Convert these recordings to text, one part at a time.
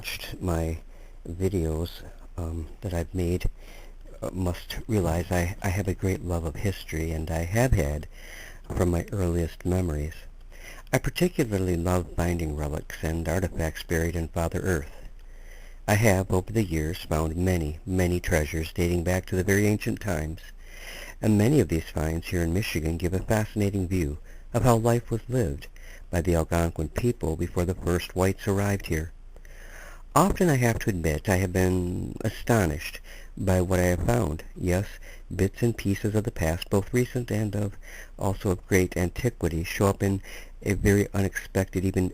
watched my videos that I've made must realize I have a great love of history, and I have had from my earliest memories. I particularly love finding relics and artifacts buried in Father Earth. I have, over the years, found many, many treasures dating back to the very ancient times, and many of these finds here in Michigan give a fascinating view of how life was lived by the Algonquin people before the first whites arrived here. Often I have to admit I have been astonished by what I have found. Yes, bits and pieces of the past, both recent and also of great antiquity, show up in a very unexpected, even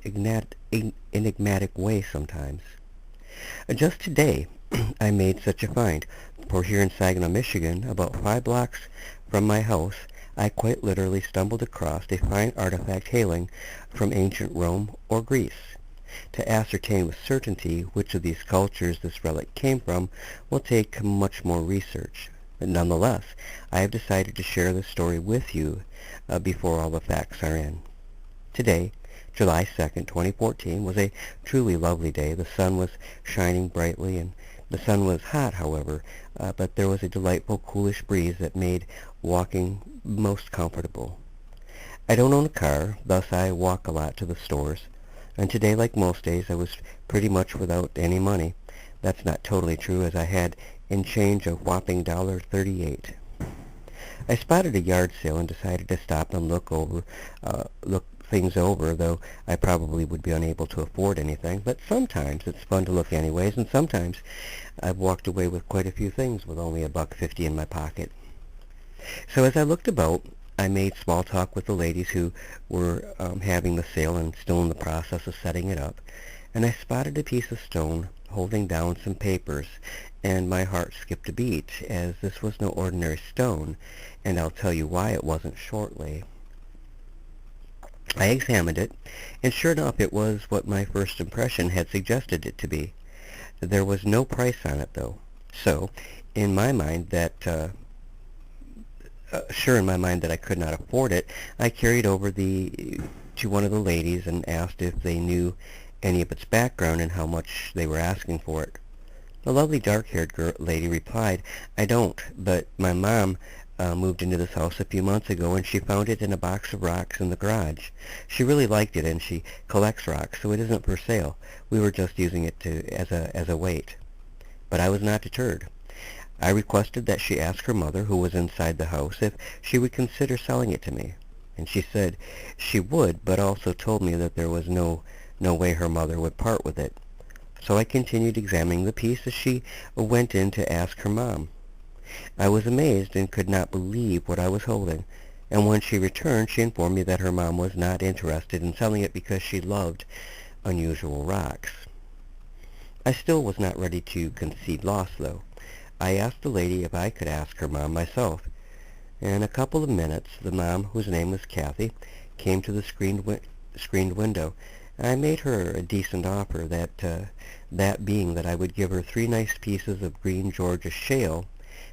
enigmatic way sometimes. Just today, I made such a find, for here in Saginaw, Michigan, about 5 blocks from my house, I quite literally stumbled across a fine artifact hailing from ancient Rome or Greece. To ascertain with certainty which of these cultures this relic came from will take much more research. But nonetheless, I have decided to share this story with you before all the facts are in. Today, July 2nd, 2014, was a truly lovely day. The sun was shining brightly, and the sun was hot, however, but there was a delightful coolish breeze that made walking most comfortable. I don't own a car, thus I walk a lot to the stores, and today, like most days, I was pretty much without any money. That's not totally true, as I had in change a whopping $1.38. I spotted a yard sale and decided to stop and look things over, though I probably would be unable to afford anything. But sometimes it's fun to look anyways, and sometimes I've walked away with quite a few things with only $1.50 in my pocket. So as I looked about, I made small talk with the ladies who were having the sale and still in the process of setting it up, and I spotted a piece of stone holding down some papers, and my heart skipped a beat, as this was no ordinary stone, and I'll tell you why it wasn't shortly. I examined it, and sure enough it was what my first impression had suggested it to be. There was no price on it, though. So, in my mind that I could not afford it, I carried over to one of the ladies and asked if they knew any of its background and how much they were asking for it. The lovely dark-haired lady replied, "I don't, but my mom moved into this house a few months ago, and she found it in a box of rocks in the garage. She really liked it, and she collects rocks, so it isn't for sale. We were just using it as a weight." But I was not deterred. I requested that she ask her mother, who was inside the house, if she would consider selling it to me, and she said she would, but also told me that there was no way her mother would part with it. So I continued examining the piece as she went in to ask her mom. I was amazed and could not believe what I was holding, and when she returned, she informed me that her mom was not interested in selling it because she loved unusual rocks. I still was not ready to concede loss, though. I asked the lady if I could ask her mom myself. In a couple of minutes, the mom, whose name was Kathy, came to the screened window. I made her a decent offer, that being that I would give her 3 nice pieces of green Georgia shale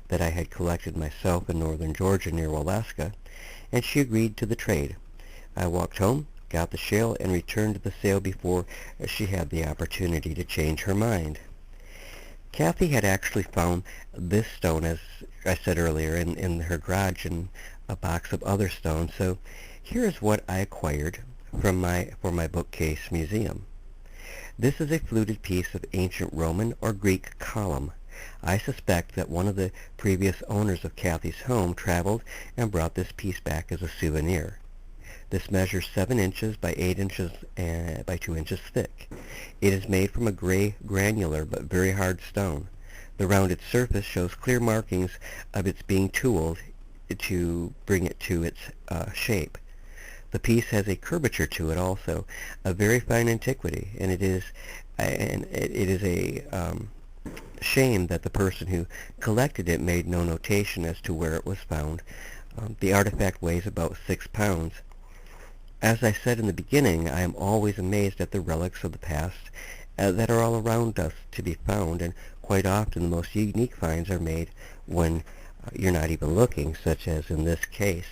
that I had collected myself in northern Georgia near Alaska, and she agreed to the trade. I walked home, got the shale, and returned to the sale before she had the opportunity to change her mind. Kathy had actually found this stone, as I said earlier, in her garage in a box of other stones, so here is what I acquired for my bookcase museum. This is a fluted piece of ancient Roman or Greek column. I suspect that one of the previous owners of Kathy's home traveled and brought this piece back as a souvenir. This measures 7 inches by 8 inches by 2 inches thick. It is made from a gray, granular, but very hard stone. The rounded surface shows clear markings of its being tooled to bring it to its shape. The piece has a curvature to it also, a very fine antiquity, and it is a shame that the person who collected it made no notation as to where it was found. The artifact weighs about 6 pounds. As I said in the beginning, I am always amazed at the relics of the past that are all around us to be found, and quite often the most unique finds are made when you're not even looking, such as in this case.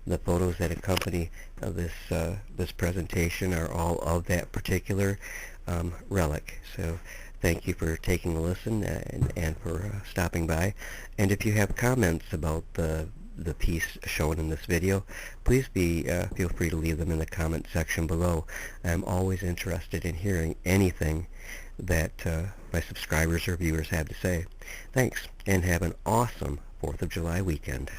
The photos that accompany this presentation are all of that particular relic. So Thank you for taking a listen and for stopping by. And if you have comments about the piece shown in this video, please feel free to leave them in the comment section below. I'm always interested in hearing anything that my subscribers or viewers have to say. Thanks, and have an awesome 4th of July weekend.